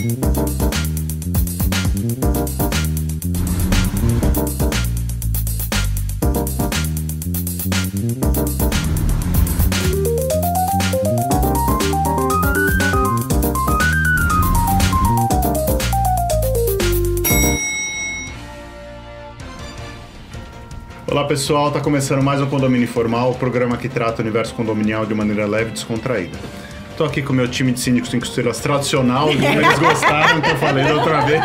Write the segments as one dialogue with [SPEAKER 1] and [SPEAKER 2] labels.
[SPEAKER 1] Olá pessoal, está começando mais um Condomínio Informal, o programa que trata o universo condominial de maneira leve e descontraída. Estou aqui com o meu time de síndicos 5 estrelas tradicional, eles gostaram que eu falei da outra vez.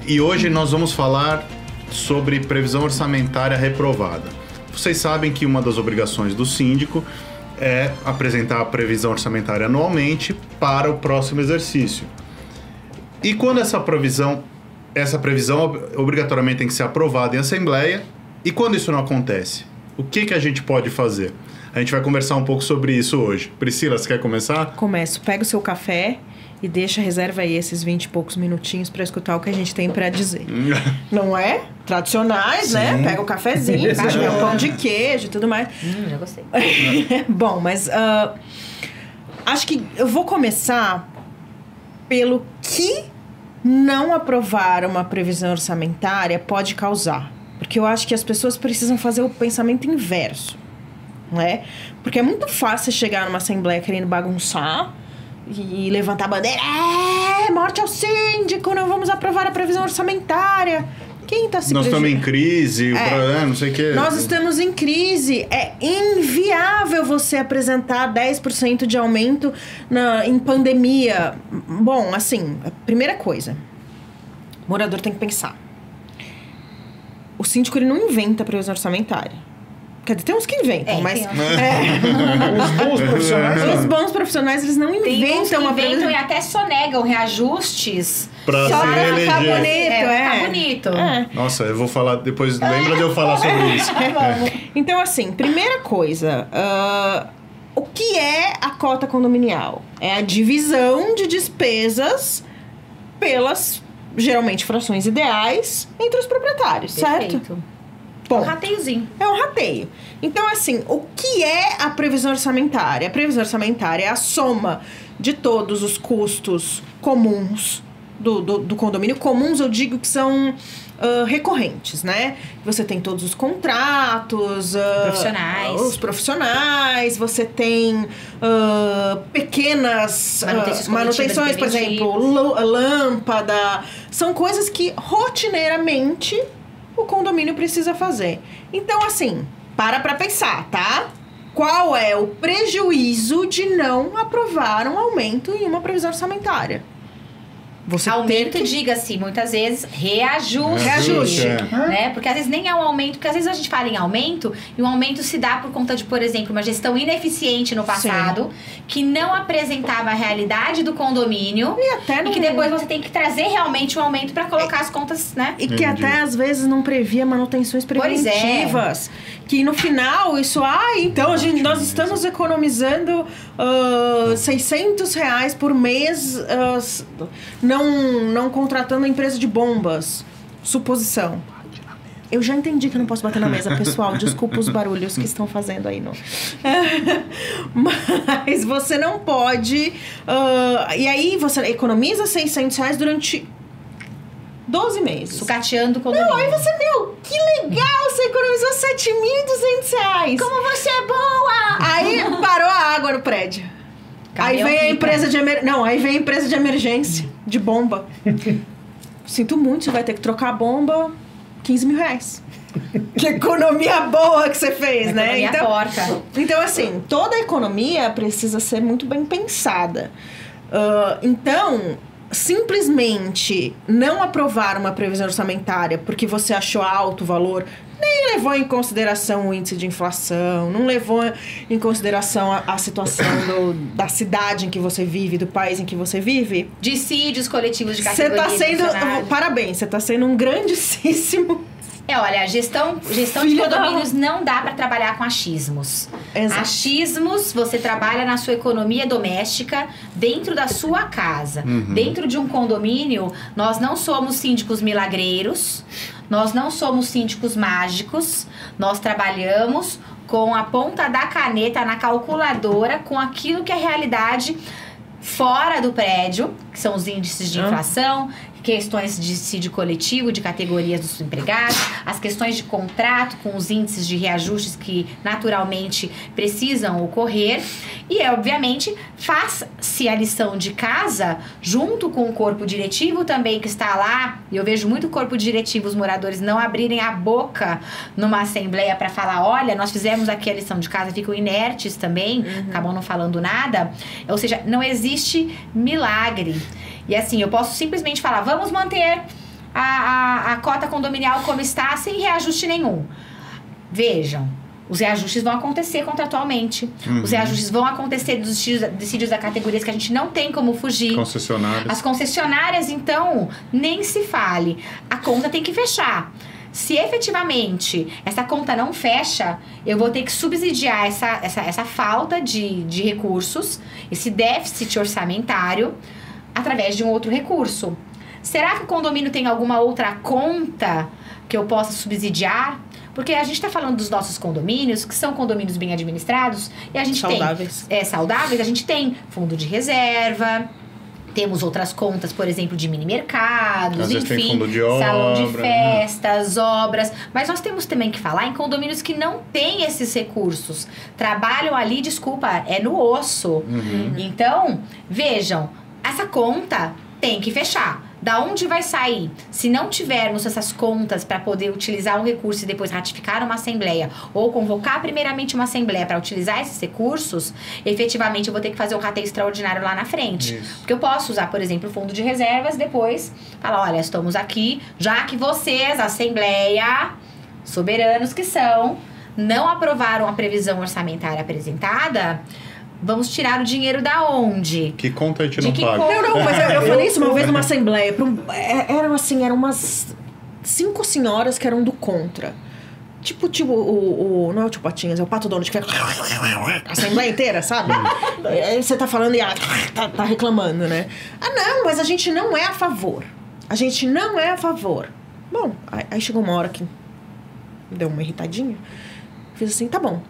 [SPEAKER 1] E hoje nós vamos falar sobre previsão orçamentária reprovada. Vocês sabem que uma das obrigações do síndico é apresentar a previsão orçamentária anualmente para o próximo exercício. E quando essa previsão obrigatoriamente tem que ser aprovada em assembleia. E quando isso não acontece, o que a gente pode fazer? A gente vai conversar um pouco sobre isso hoje. Priscila, você quer começar?
[SPEAKER 2] Começo. Pega o seu café e reserva aí esses 20 e poucos minutinhos para escutar o que a gente tem para dizer. Não é? Tradicionais, sim, né? Pega o cafezinho, pega o pão de queijo e tudo mais.
[SPEAKER 3] Já gostei.
[SPEAKER 2] Bom, mas acho que eu vou começar pelo que não aprovar uma previsão orçamentária pode causar. Porque eu acho que as pessoas precisam fazer o pensamento inverso, não é? Porque é muito fácil chegar numa assembleia querendo bagunçar e levantar a bandeira. Morte ao síndico, não vamos aprovar a previsão orçamentária. Quem está se
[SPEAKER 1] Nós estamos em crise, não sei o quê.
[SPEAKER 2] Nós estamos em crise. É inviável você apresentar 10% de aumento em pandemia. Bom, assim, a primeira coisa, o morador tem que pensar. O síndico, ele não inventa a previsão orçamentária. Quer dizer, tem uns que inventam, mas...
[SPEAKER 4] Os bons profissionais...
[SPEAKER 2] Os bons profissionais, eles não inventam
[SPEAKER 3] uma previsão. E até sonegam reajustes.
[SPEAKER 1] Pra
[SPEAKER 2] só
[SPEAKER 1] se
[SPEAKER 2] pra
[SPEAKER 1] reeleger.
[SPEAKER 2] ficar bonito,
[SPEAKER 3] ficar bonito.
[SPEAKER 1] Nossa, eu vou falar depois. Lembra de eu falar sobre isso.
[SPEAKER 2] Então, assim, primeira coisa... o que é a cota condominial? É a divisão de despesas pelas, geralmente, frações ideais entre os proprietários,
[SPEAKER 3] Perfeito.
[SPEAKER 2] Certo?
[SPEAKER 3] Bom, um rateiozinho.
[SPEAKER 2] É um rateio. Então, assim, o que é a previsão orçamentária? A previsão orçamentária é a soma de todos os custos comuns do condomínio. Comuns, eu digo que são recorrentes, né? Você tem todos os contratos... os profissionais. Você tem pequenas manutenções, por exemplo, lâmpada. São coisas que, rotineiramente... o condomínio precisa fazer. Então, assim, para pensar, tá? Qual é o prejuízo de não aprovar um aumento em uma previsão orçamentária?
[SPEAKER 3] Aumento, diga-se, muitas vezes, reajuste. Né? Porque às vezes nem é um aumento, porque às vezes a gente fala em aumento, e o aumento se dá por conta de, por exemplo, uma gestão ineficiente no passado, sim, que não apresentava a realidade do condomínio, e que depois você tem que trazer realmente um aumento para colocar as contas, né?
[SPEAKER 2] E que até às vezes não previa manutenções preventivas. Que no final, isso... então, nós estamos economizando R$600 por mês não contratando a empresa de bombas. Suposição. Eu já entendi que eu não posso bater na mesa, pessoal. Desculpa os barulhos que estão fazendo aí. Não. Mas você não pode... e aí você economiza R$600 durante 12 meses.
[SPEAKER 3] Sucateando o condomínio.
[SPEAKER 2] Não, aí você, que legal, você economizou R$7.200.
[SPEAKER 3] Como você é boa!
[SPEAKER 2] Aí parou a água no prédio. Aí vem a empresa de aí vem a empresa de emergência, de bomba. Sinto muito, você vai ter que trocar a bomba, R$15 mil. Que economia boa que você fez, né?
[SPEAKER 3] Economia porca.
[SPEAKER 2] Então, assim, toda a economia precisa ser muito bem pensada. Então... simplesmente não aprovar uma previsão orçamentária porque você achou alto o valor, nem levou em consideração o índice de inflação, não levou em consideração a situação da cidade em que você vive, do país em que você vive.
[SPEAKER 3] Dissídios coletivos de categoria.
[SPEAKER 2] Você está sendo... Parabéns, você está sendo um grandíssimo...
[SPEAKER 3] Olha, gestão de condomínios não dá para trabalhar com achismos. Exato. Achismos, você trabalha na sua economia doméstica, dentro da sua casa. Uhum. Dentro de um condomínio, nós não somos síndicos milagreiros, nós não somos síndicos mágicos, nós trabalhamos com a ponta da caneta na calculadora, com aquilo que a realidade fora do prédio, que são os índices de inflação, questões de dissídio coletivo, de categorias dos empregados, as questões de contrato com os índices de reajustes que naturalmente precisam ocorrer. E, obviamente, faz-se a lição de casa junto com o corpo diretivo também que está lá. E eu vejo muito corpo diretivo, os moradores não abrirem a boca numa assembleia para falar, olha, nós fizemos aqui a lição de casa, ficam inertes também, acabam não falando nada. Ou seja, não existe milagre. E assim, eu posso simplesmente falar, vamos manter a cota condominial como está, sem reajuste nenhum. Vejam, os reajustes vão acontecer contratualmente. Os reajustes vão acontecer dos dissídios da categorias que a gente não tem como fugir.
[SPEAKER 1] Concessionárias.
[SPEAKER 3] As concessionárias, então, nem se fale. A conta tem que fechar. Se efetivamente essa conta não fecha, eu vou ter que subsidiar essa falta de recursos, esse déficit orçamentário, através de um outro recurso. Será que o condomínio tem alguma outra conta que eu possa subsidiar? Porque a gente está falando dos nossos condomínios, que são condomínios bem administrados, e a gente
[SPEAKER 2] saudáveis.
[SPEAKER 3] tem... saudáveis, a gente tem fundo de reserva, temos outras contas, por exemplo, de mini mercados,
[SPEAKER 1] às vezes
[SPEAKER 3] enfim,
[SPEAKER 1] tem fundo de
[SPEAKER 3] salão de
[SPEAKER 1] obra,
[SPEAKER 3] festas, obras. Mas nós temos também que falar em condomínios que não têm esses recursos. Trabalham ali, desculpa, é no osso. Então, vejam, essa conta tem que fechar. Da onde vai sair? Se não tivermos essas contas para poder utilizar um recurso e depois ratificar uma assembleia ou convocar primeiramente uma assembleia para utilizar esses recursos, efetivamente eu vou ter que fazer um rateio extraordinário lá na frente.
[SPEAKER 1] Isso.
[SPEAKER 3] Porque eu posso usar, por exemplo, o fundo de reservas, depois falar, olha, estamos aqui, já que vocês, assembleia, soberanos que são, não aprovaram a previsão orçamentária apresentada, vamos tirar o dinheiro da onde?
[SPEAKER 1] Que conta a gente não
[SPEAKER 3] que
[SPEAKER 1] paga?
[SPEAKER 3] conta?
[SPEAKER 2] Não, mas eu falei isso uma vez numa assembleia. Eram umas 5 senhoras que eram do contra. Tipo, não é o tio Patinhas, é o Pato Donald que fica a assembleia inteira, sabe? Aí você tá falando e ela tá reclamando, né? Ah, não, mas a gente não é a favor. A gente não é a favor. Bom, aí chegou uma hora que deu uma irritadinha. Fiz assim, tá bom.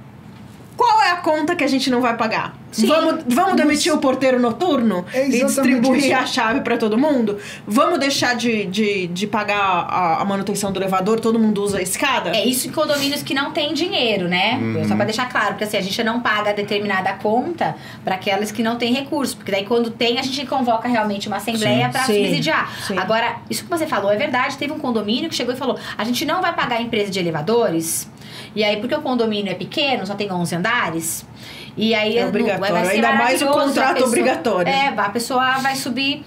[SPEAKER 2] Qual é a conta que a gente não vai pagar?
[SPEAKER 3] Sim.
[SPEAKER 2] Vamos demitir o porteiro noturno e distribuir
[SPEAKER 5] isso.
[SPEAKER 2] a chave para todo mundo? Vamos deixar de pagar a manutenção do elevador? Todo mundo usa a escada?
[SPEAKER 3] É isso em condomínios que não tem dinheiro, né? Só pra deixar claro, porque assim, a gente não paga determinada conta para aquelas que não têm recurso. Porque daí quando tem, a gente convoca realmente uma assembleia para subsidiar.
[SPEAKER 2] Sim.
[SPEAKER 3] Agora, isso que você falou é verdade. Teve um condomínio que chegou e falou, a gente não vai pagar a empresa de elevadores. E aí, porque o condomínio é pequeno, só tem 11 andares... E aí
[SPEAKER 2] é obrigatório,
[SPEAKER 3] vai ser
[SPEAKER 2] ainda mais o contrato obrigatório.
[SPEAKER 3] A pessoa vai subir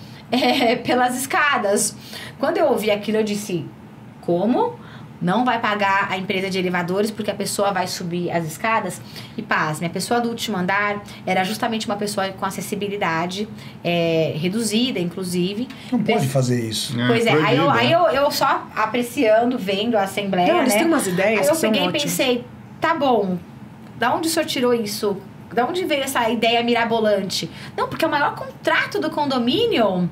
[SPEAKER 3] pelas escadas. Quando eu ouvi aquilo, eu disse, como? Não vai pagar a empresa de elevadores porque a pessoa vai subir as escadas? E pasme, a pessoa do último andar era justamente uma pessoa com acessibilidade reduzida, inclusive.
[SPEAKER 5] Não pode fazer isso.
[SPEAKER 3] Pois é,
[SPEAKER 1] proibido,
[SPEAKER 3] aí eu só apreciando, vendo a assembleia,
[SPEAKER 2] Não, eles
[SPEAKER 3] né?
[SPEAKER 2] têm umas ideias
[SPEAKER 3] Aí eu
[SPEAKER 2] que são
[SPEAKER 3] peguei e
[SPEAKER 2] ótimas.
[SPEAKER 3] pensei, tá bom, da onde o senhor tirou isso? Da onde veio essa ideia mirabolante? Não, porque é o maior contrato do condomínio.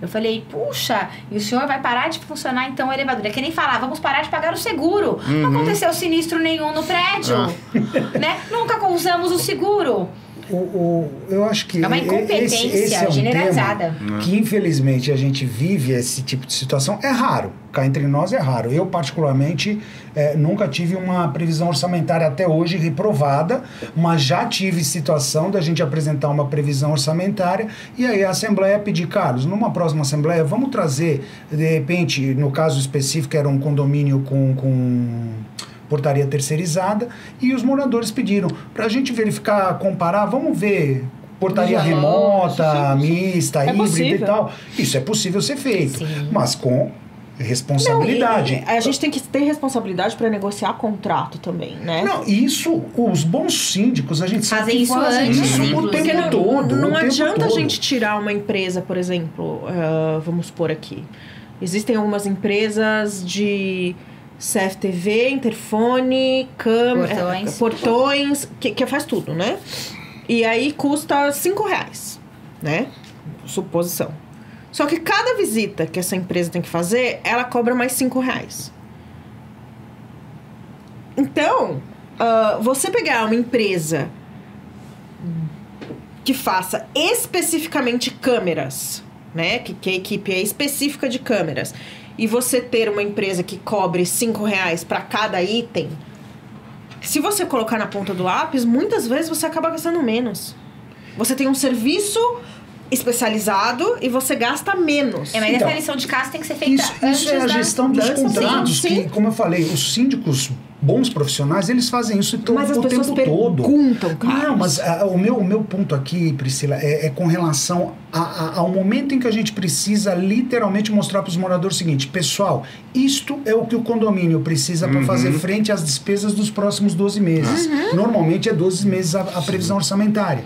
[SPEAKER 3] Eu falei, puxa, e o senhor vai parar de funcionar então o elevador? É que nem falar, vamos parar de pagar o seguro. Não aconteceu sinistro nenhum no prédio, né? Nunca usamos o seguro.
[SPEAKER 5] Eu acho que
[SPEAKER 3] É uma incompetência
[SPEAKER 5] esse é um
[SPEAKER 3] generalizada.
[SPEAKER 5] tema que infelizmente a gente vive esse tipo de situação. É raro, cá entre nós é raro. Eu particularmente nunca tive uma previsão orçamentária até hoje reprovada, mas já tive situação da gente apresentar uma previsão orçamentária e aí a Assembleia pedir, Carlos, numa próxima Assembleia vamos trazer, de repente, no caso específico era um condomínio com portaria terceirizada, e os moradores pediram para a gente verificar, comparar, vamos ver portaria remota, mista, híbrida
[SPEAKER 2] possível.
[SPEAKER 5] e tal. Isso é possível ser feito,
[SPEAKER 3] Sim.
[SPEAKER 5] mas com responsabilidade.
[SPEAKER 2] Não, a gente tem que ter responsabilidade para negociar contrato também, né?
[SPEAKER 5] Não, isso, os bons síndicos, a gente sabe
[SPEAKER 3] Fazem
[SPEAKER 5] que
[SPEAKER 3] isso
[SPEAKER 5] fazem
[SPEAKER 3] antes,
[SPEAKER 5] isso o
[SPEAKER 3] inclusive.
[SPEAKER 5] tempo todo.
[SPEAKER 2] Não
[SPEAKER 5] o tempo
[SPEAKER 2] adianta a
[SPEAKER 5] todo.
[SPEAKER 2] gente tirar uma empresa, por exemplo, vamos supor aqui. Existem algumas empresas de CFTV, interfone, portões, que faz tudo, né? E aí custa R$5, né? Suposição. Só que cada visita que essa empresa tem que fazer, ela cobra mais R$5. Então, você pegar uma empresa que faça especificamente câmeras, né? Que a equipe é específica de câmeras, e você ter uma empresa que cobre R$5 para cada item, se você colocar na ponta do lápis, muitas vezes você acaba gastando menos. Você tem um serviço especializado e você gasta menos.
[SPEAKER 3] Mas essa lição de casa tem que ser feita antes.
[SPEAKER 5] Isso é a gestão dos contratos,
[SPEAKER 2] sim.
[SPEAKER 5] que, como eu falei, os síndicos bons profissionais, eles fazem isso o tempo todo.
[SPEAKER 2] Mas as pessoas perguntam, cara.
[SPEAKER 5] Não, mas o meu ponto aqui, Priscila, é com relação ao momento em que a gente precisa literalmente mostrar para os moradores o seguinte: pessoal, isto é o que o condomínio precisa para fazer frente às despesas dos próximos 12 meses. Normalmente é 12 meses a previsão orçamentária.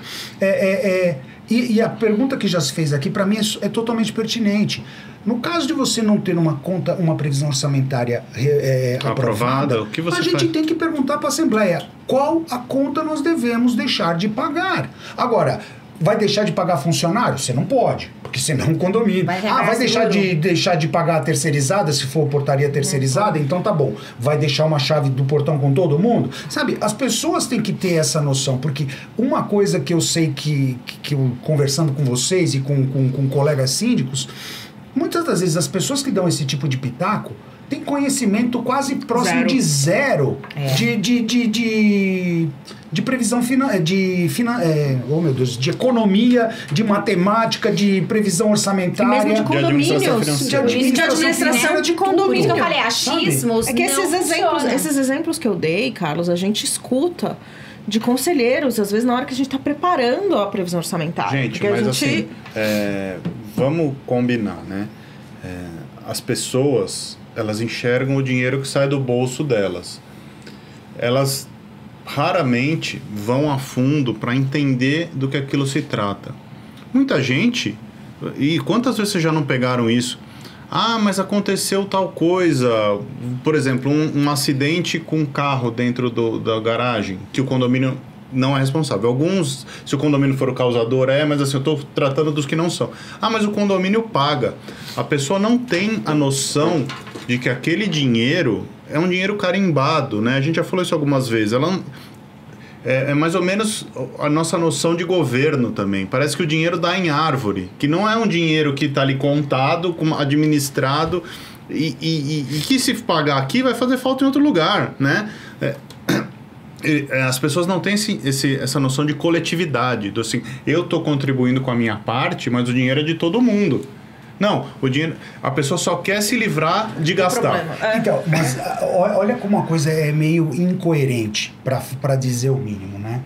[SPEAKER 5] E a pergunta que já se fez aqui, para mim, é totalmente pertinente. No caso de você não ter uma previsão orçamentária aprovada,
[SPEAKER 1] o que você
[SPEAKER 5] a gente tem que perguntar para a Assembleia qual a conta nós devemos deixar de pagar. Agora, vai deixar de pagar funcionário? Você não pode, porque senão um condomínio. Vai deixar de pagar a terceirizada, se for portaria terceirizada? Então tá bom. Vai deixar uma chave do portão com todo mundo? Sabe, as pessoas têm que ter essa noção, porque uma coisa que eu sei que eu, conversando com vocês e com colegas síndicos, muitas das vezes as pessoas que dão esse tipo de pitaco têm conhecimento quase próximo de zero de previsão de economia, de matemática, de previsão orçamentária,
[SPEAKER 2] e mesmo de condomínios, de administração de condomínios.
[SPEAKER 3] Eu falei, achismos.
[SPEAKER 2] É que esses exemplos que eu dei, Carlos, a gente escuta de conselheiros, às vezes na hora que a gente está preparando a previsão orçamentária.
[SPEAKER 1] Gente, mas assim, vamos combinar, né? As pessoas, elas enxergam o dinheiro que sai do bolso delas. Elas raramente vão a fundo para entender do que aquilo se trata. Muita gente, e quantas vezes vocês já não pegaram isso? Ah, mas aconteceu tal coisa, por exemplo, um acidente com um carro dentro da garagem, que o condomínio não é responsável. Alguns, se o condomínio for o causador, mas assim, eu estou tratando dos que não são. Ah, mas o condomínio paga. A pessoa não tem a noção de que aquele dinheiro é um dinheiro carimbado, né? A gente já falou isso algumas vezes. É mais ou menos a nossa noção de governo também. Parece que o dinheiro dá em árvore, que não é um dinheiro que está ali contado, administrado, e que se pagar aqui vai fazer falta em outro lugar, né? As pessoas não têm essa noção de coletividade, do assim, eu estou contribuindo com a minha parte, mas o dinheiro é de todo mundo. Não, o dinheiro, a pessoa só quer se livrar de gastar.
[SPEAKER 5] Então, mas olha como uma coisa é meio incoerente, para dizer o mínimo, né?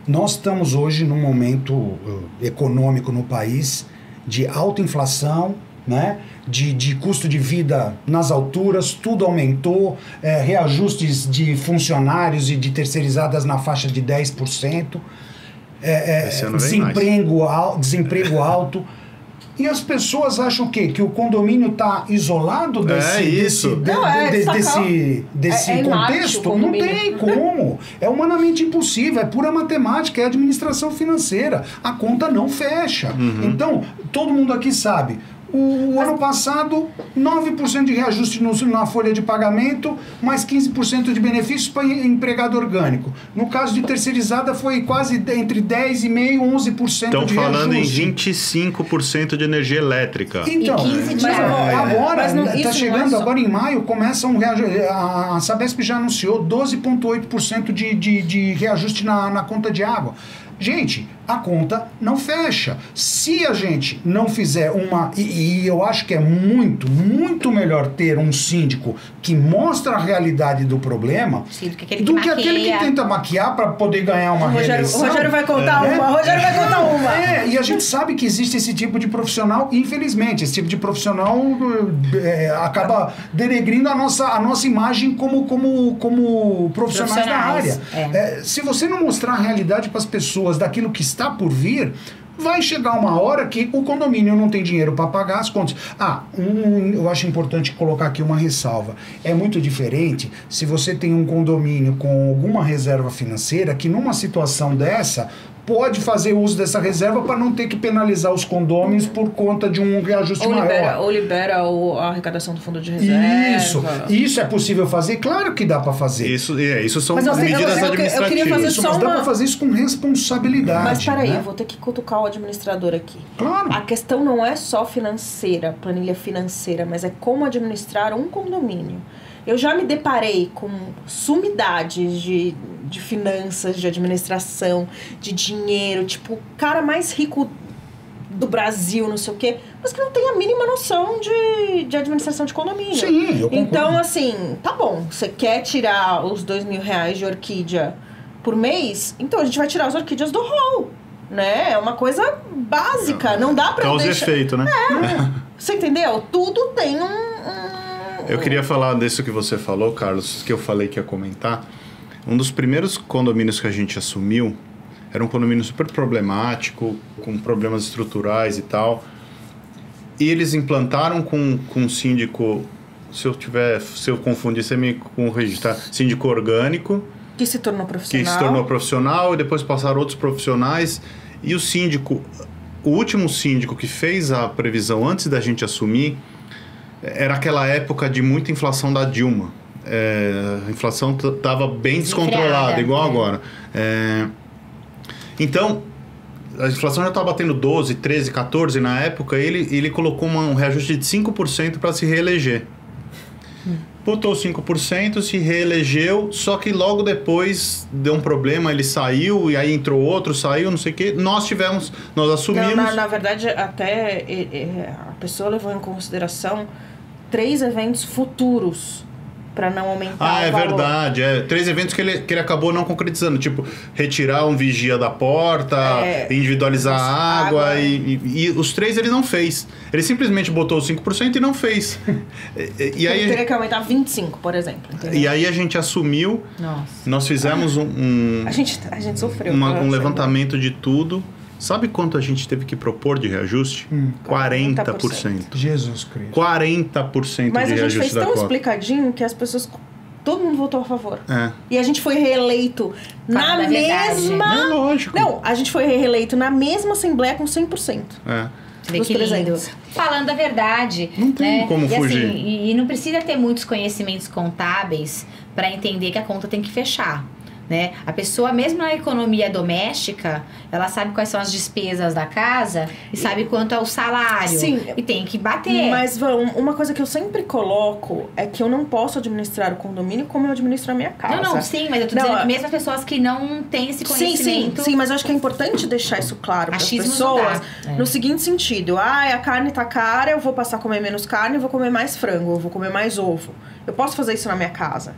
[SPEAKER 5] Nós estamos hoje num momento econômico no país de alta inflação, né? De custo de vida nas alturas, tudo aumentou, reajustes de funcionários e de terceirizadas na faixa de 10%, desemprego alto. E as pessoas acham o quê? Que o condomínio está isolado desse contexto? Não tem como. É humanamente impossível, é pura matemática, é administração financeira. A conta não fecha. Então, todo mundo aqui sabe. O ano passado, 9% de reajuste na folha de pagamento, mais 15% de benefícios para empregado orgânico. No caso de terceirizada, foi quase entre 10,5% e 11% de reajuste.
[SPEAKER 1] Estão falando em 25% de energia elétrica.
[SPEAKER 5] Então, agora, está chegando agora em maio, começa a Sabesp já anunciou 12,8% de reajuste na conta de água. Gente, a conta não fecha. Se a gente não fizer e eu acho que é muito, muito melhor ter um síndico que mostra a realidade do problema do que aquele que tenta maquiar para poder ganhar uma reeleição.
[SPEAKER 2] O Rogério vai contar uma.
[SPEAKER 5] E a gente sabe que existe esse tipo de profissional, infelizmente. Esse tipo de profissional acaba denegrindo a nossa imagem como profissionais da área. Se você não mostrar a realidade para as pessoas daquilo que está por vir, vai chegar uma hora que o condomínio não tem dinheiro para pagar as contas. Eu acho importante colocar aqui uma ressalva. É muito diferente se você tem um condomínio com alguma reserva financeira que numa situação dessa pode fazer uso dessa reserva para não ter que penalizar os condôminos por conta de um reajuste maior.
[SPEAKER 2] Ou libera a arrecadação do fundo de reserva.
[SPEAKER 5] Isso é possível fazer? Claro que dá para fazer.
[SPEAKER 1] Isso são medidas administrativas.
[SPEAKER 2] Eu queria fazer
[SPEAKER 5] mas dá para fazer isso com responsabilidade.
[SPEAKER 2] Mas peraí,
[SPEAKER 5] né?
[SPEAKER 2] eu vou ter que cutucar o administrador aqui.
[SPEAKER 5] Claro.
[SPEAKER 2] A questão não é só financeira, planilha financeira, mas é como administrar um condomínio. Eu já me deparei com sumidades de finanças, de administração, de dinheiro, tipo, o cara mais rico do Brasil, não sei o quê, mas que não tem a mínima noção de administração de condomínio.
[SPEAKER 5] Sim, eu concordo.
[SPEAKER 2] Então, assim, tá bom, você quer tirar os R$2.000 de orquídea por mês? Então a gente vai tirar as orquídeas do hall, né? É uma coisa básica, não dá pra
[SPEAKER 1] causa e efeito, né?
[SPEAKER 2] Você entendeu? Tudo tem
[SPEAKER 1] Eu queria falar disso que você falou, Carlos, que eu falei que ia comentar. Um dos primeiros condomínios que a gente assumiu era um condomínio super problemático, com problemas estruturais e tal. E eles implantaram com um síndico, se eu confundir, você me corrige, tá? Síndico orgânico.
[SPEAKER 2] Que se tornou profissional.
[SPEAKER 1] Que se tornou profissional e depois passaram outros profissionais. E o síndico, o último síndico que fez a previsão antes da gente assumir, era aquela época de muita inflação da Dilma. A inflação estava bem descontrolada, igual agora. Então, a inflação já estava batendo 12, 13, 14 na época. Ele colocou um reajuste de 5% para se reeleger. Botou 5%, se reelegeu, só que logo depois deu um problema, ele saiu, e aí entrou outro, saiu, não sei o quê. Nós assumimos...
[SPEAKER 2] Não, na verdade, até a pessoa levou em consideração 3 eventos futuros para não aumentar o valor.
[SPEAKER 1] Verdade. 3 eventos que ele acabou não concretizando. Tipo, retirar um vigia da porta, individualizar a água. E os 3 ele não fez. Ele simplesmente botou os 5% e não fez.
[SPEAKER 2] E aí, ele teria que aumentar 25%, por exemplo. Entendeu?
[SPEAKER 1] E aí a gente assumiu.
[SPEAKER 2] Nossa.
[SPEAKER 1] Nós fizemos a gente
[SPEAKER 2] sofreu.
[SPEAKER 1] Um levantamento de tudo. Sabe quanto a gente teve que propor de reajuste? 40%.
[SPEAKER 5] Jesus Cristo.
[SPEAKER 1] 40%
[SPEAKER 2] Mas
[SPEAKER 1] de reajuste da cota.
[SPEAKER 2] Mas a gente fez tão explicadinho que as pessoas... Todo mundo votou a favor. E a gente foi reeleito na mesma...
[SPEAKER 1] lógico.
[SPEAKER 2] Não, a gente foi reeleito na mesma Assembleia com 100%.
[SPEAKER 3] Dos 300. Falando a verdade.
[SPEAKER 1] Não tem como fugir.
[SPEAKER 3] Assim, e não precisa ter muitos conhecimentos contábeis para entender que a conta tem que fechar. Né? A pessoa, mesmo na economia doméstica, ela sabe quais são as despesas da casa e sabe quanto é o salário.
[SPEAKER 2] Sim,
[SPEAKER 3] e tem que bater.
[SPEAKER 2] Mas, uma coisa que eu sempre coloco é que eu não posso administrar o condomínio como eu administro a minha casa.
[SPEAKER 3] Não, sim, mas eu tô dizendo que mesmo as pessoas que não têm esse conhecimento...
[SPEAKER 2] Sim, mas eu acho que é importante deixar isso claro para as pessoas. No seguinte sentido, a carne tá cara, eu vou passar a comer menos carne, eu vou comer mais frango, eu vou comer mais ovo. Eu posso fazer isso na minha casa.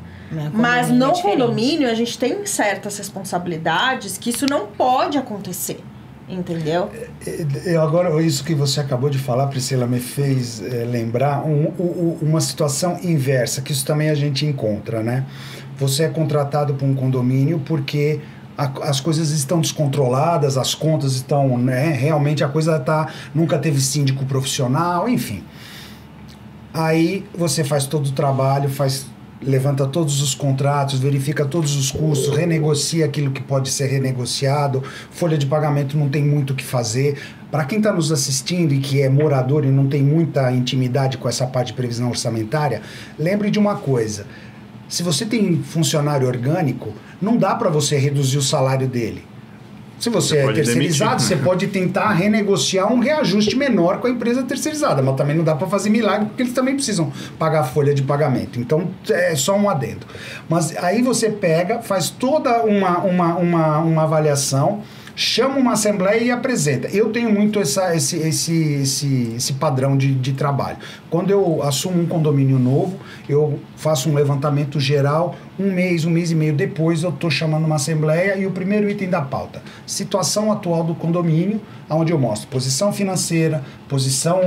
[SPEAKER 2] Mas no condomínio a gente tem certas responsabilidades que isso não pode acontecer, entendeu?
[SPEAKER 5] Agora, isso que você acabou de falar, Priscila, me fez lembrar uma situação inversa, que isso também a gente encontra, né? Você é contratado por um condomínio porque as coisas estão descontroladas, as contas estão, né? Realmente a coisa nunca teve síndico profissional, enfim. Aí você faz todo o trabalho, levanta todos os contratos, verifica todos os custos, renegocia aquilo que pode ser renegociado, folha de pagamento não tem muito o que fazer. Para quem está nos assistindo e que é morador e não tem muita intimidade com essa parte de previsão orçamentária, lembre de uma coisa: se você tem funcionário orgânico, não dá para você reduzir o salário dele. Se você é terceirizado, você pode tentar renegociar um reajuste menor com a empresa terceirizada, mas também não dá para fazer milagre, porque eles também precisam pagar a folha de pagamento. Então, é só um adendo. Mas aí você faz toda uma avaliação, chama uma assembleia e apresenta. Eu tenho muito esse padrão de trabalho. Quando eu assumo um condomínio novo, eu faço um levantamento geral, um mês e meio depois eu estou chamando uma assembleia e o primeiro item da pauta: situação atual do condomínio, onde eu mostro posição financeira, posição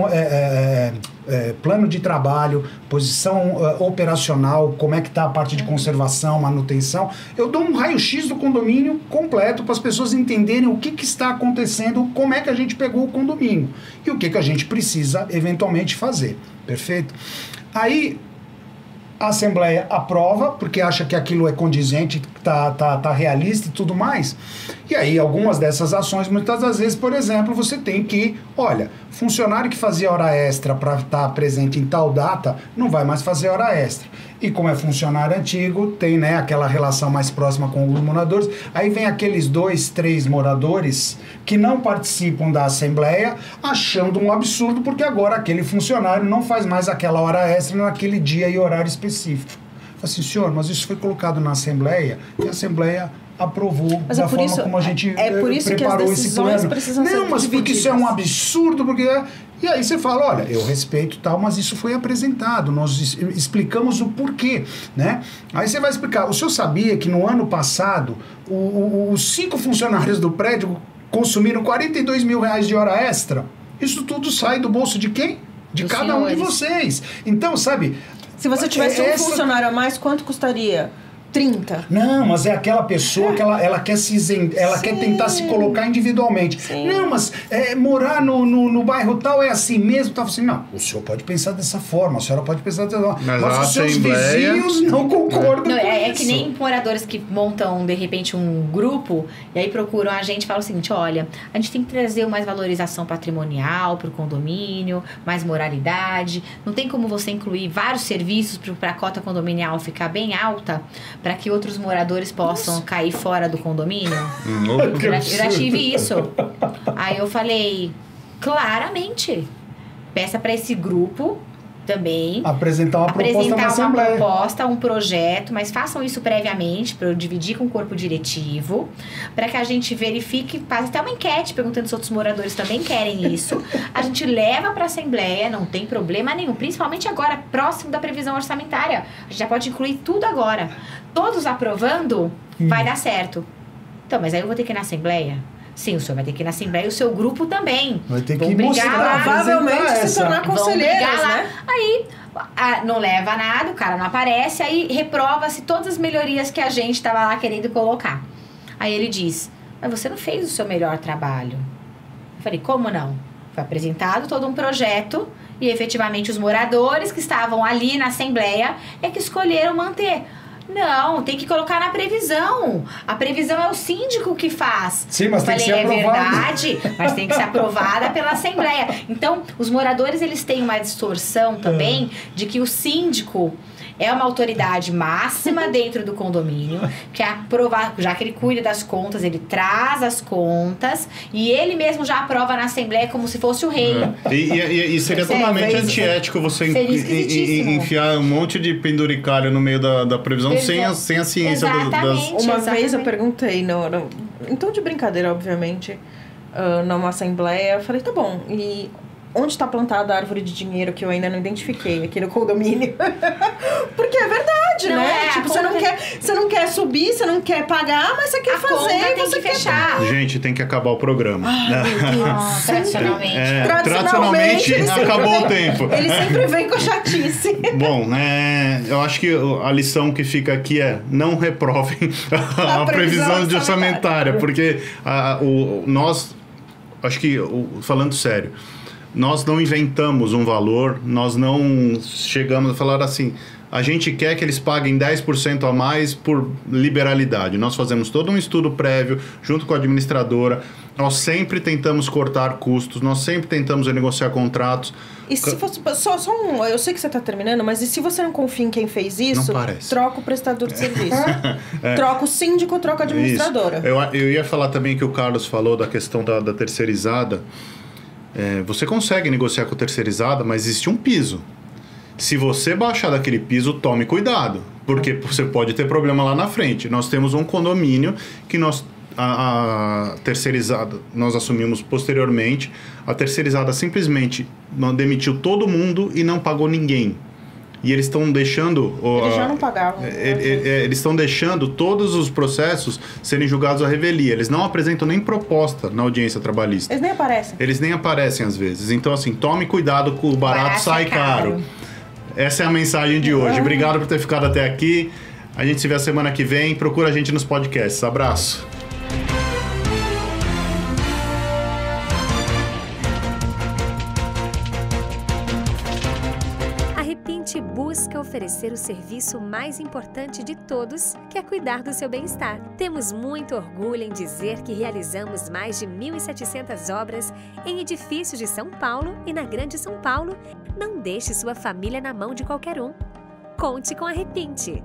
[SPEAKER 5] plano de trabalho, posição operacional, como é que está a parte de conservação, manutenção. Eu dou um raio-x do condomínio completo para as pessoas entenderem o que está acontecendo, como é que a gente pegou o condomínio e o que a gente precisa eventualmente fazer. Perfeito? Aí a Assembleia aprova, porque acha que aquilo é condizente, tá realista e tudo mais. E aí, algumas dessas ações, muitas das vezes, por exemplo, você tem que, olha, funcionário que fazia hora extra para estar presente em tal data, não vai mais fazer hora extra. E como é funcionário antigo, tem, né, aquela relação mais próxima com os moradores. Aí vem aqueles 2, 3 moradores que não participam da assembleia, achando um absurdo, porque agora aquele funcionário não faz mais aquela hora extra naquele dia e horário específico. Fala assim, senhor, mas isso foi colocado na assembleia e a assembleia aprovou da forma como a gente preparou esse plano. Não, mas porque isso é um absurdo, porque... E aí você fala, olha, eu respeito tal, mas isso foi apresentado, nós explicamos o porquê, né? Aí você vai explicar, o senhor sabia que no ano passado os 5 funcionários do prédio consumiram 42 mil reais de hora extra? Isso tudo sai do bolso de quem? De cada um de vocês. Então, sabe...
[SPEAKER 2] Se você tivesse um funcionário a mais, quanto custaria? 30.
[SPEAKER 5] Não, mas é aquela pessoa que ela quer ela quer tentar se colocar individualmente. Sim. Não, mas morar no bairro tal é assim mesmo. Tá assim, não, o senhor pode pensar dessa forma, a senhora pode pensar dessa forma. Mas os seus vizinhos não concordam
[SPEAKER 3] não,
[SPEAKER 5] com
[SPEAKER 3] é
[SPEAKER 5] isso.
[SPEAKER 3] Que nem moradores que montam, de repente, um grupo e aí procuram a gente e falam o seguinte, olha, a gente tem que trazer mais valorização patrimonial para o condomínio, mais moralidade. Não tem como você incluir vários serviços para a cota condominial ficar bem alta, para que outros moradores possam cair fora do condomínio? Eu já tive isso. Aí eu falei, claramente, peça para esse grupo também
[SPEAKER 5] apresentar uma
[SPEAKER 3] proposta, um projeto, mas façam isso previamente para eu dividir com o corpo diretivo, para que a gente verifique, faça até uma enquete perguntando se outros moradores também querem isso. A gente leva para a assembleia, não tem problema nenhum, principalmente agora, próximo da previsão orçamentária. A gente já pode incluir tudo agora. Todos aprovando, vai dar certo. Então, mas aí eu vou ter que ir na assembleia? Sim, o senhor vai ter que ir na assembleia e o seu grupo também.
[SPEAKER 5] Vai ter que mostrar,
[SPEAKER 2] provavelmente se tornar conselheiros, né?
[SPEAKER 3] Aí não leva nada, o cara não aparece, aí reprova-se todas as melhorias que a gente estava lá querendo colocar. Aí ele diz, mas você não fez o seu melhor trabalho. Eu falei, como não? Foi apresentado todo um projeto e efetivamente os moradores que estavam ali na assembleia é que escolheram manter. Não, tem que colocar na previsão. A previsão é o síndico que faz.
[SPEAKER 5] Sim, mas tem que ser aprovada.
[SPEAKER 3] É verdade, mas tem que ser aprovada pela Assembleia. Então, os moradores, eles têm uma distorção também de que o síndico é uma autoridade máxima dentro do condomínio, que aprova, já que ele cuida das contas, ele traz as contas e ele mesmo já aprova na Assembleia como se fosse o rei.
[SPEAKER 1] E seria totalmente antiético você enfiar um monte de penduricalho no meio da previsão sem a ciência das...
[SPEAKER 2] Uma vez eu perguntei, em tom de brincadeira, obviamente, numa Assembleia, eu falei, tá bom, e... onde está plantada a árvore de dinheiro que eu ainda não identifiquei aqui no condomínio? Porque é verdade, não, né? Tipo, você não quer subir, você não quer pagar, mas você quer fazer e você quer fechar.
[SPEAKER 1] Gente, tem que acabar o programa.
[SPEAKER 3] Tradicionalmente
[SPEAKER 1] acabou o tempo.
[SPEAKER 2] Ele sempre vem com chatice.
[SPEAKER 1] Bom, eu acho que a lição que fica aqui é não reprovem a previsão de orçamentária, porque nós, acho que, falando sério, nós não inventamos um valor, nós não chegamos a falar assim, a gente quer que eles paguem 10% a mais por liberalidade. Nós fazemos todo um estudo prévio, junto com a administradora, nós sempre tentamos cortar custos, nós sempre tentamos renegociar contratos.
[SPEAKER 2] E se fosse eu sei que você está terminando, mas e se você não confia em quem fez isso, troca o prestador de serviço. Troca o síndico, troca a administradora.
[SPEAKER 1] Eu ia falar também que o Carlos falou da questão da terceirizada. Você consegue negociar com a terceirizada, mas existe um piso. Se você baixar daquele piso, tome cuidado, porque você pode ter problema lá na frente. Nós temos um condomínio que a terceirizada, nós assumimos posteriormente, a terceirizada simplesmente demitiu todo mundo e não pagou ninguém. E eles estão deixando...
[SPEAKER 2] Eles já não pagavam.
[SPEAKER 1] Eles estão deixando todos os processos serem julgados à revelia. Eles não apresentam nem proposta na audiência trabalhista.
[SPEAKER 2] Eles nem aparecem.
[SPEAKER 1] Eles nem aparecem às vezes. Então, assim, tome cuidado que o barato sai caro. Essa é a mensagem de hoje. Obrigado por ter ficado até aqui. A gente se vê a semana que vem. Procura a gente nos podcasts. Abraço.
[SPEAKER 6] busca oferecer o serviço mais importante de todos, que é cuidar do seu bem-estar. Temos muito orgulho em dizer que realizamos mais de 1.700 obras em edifícios de São Paulo e na Grande São Paulo. Não deixe sua família na mão de qualquer um. Conte com a Repinte.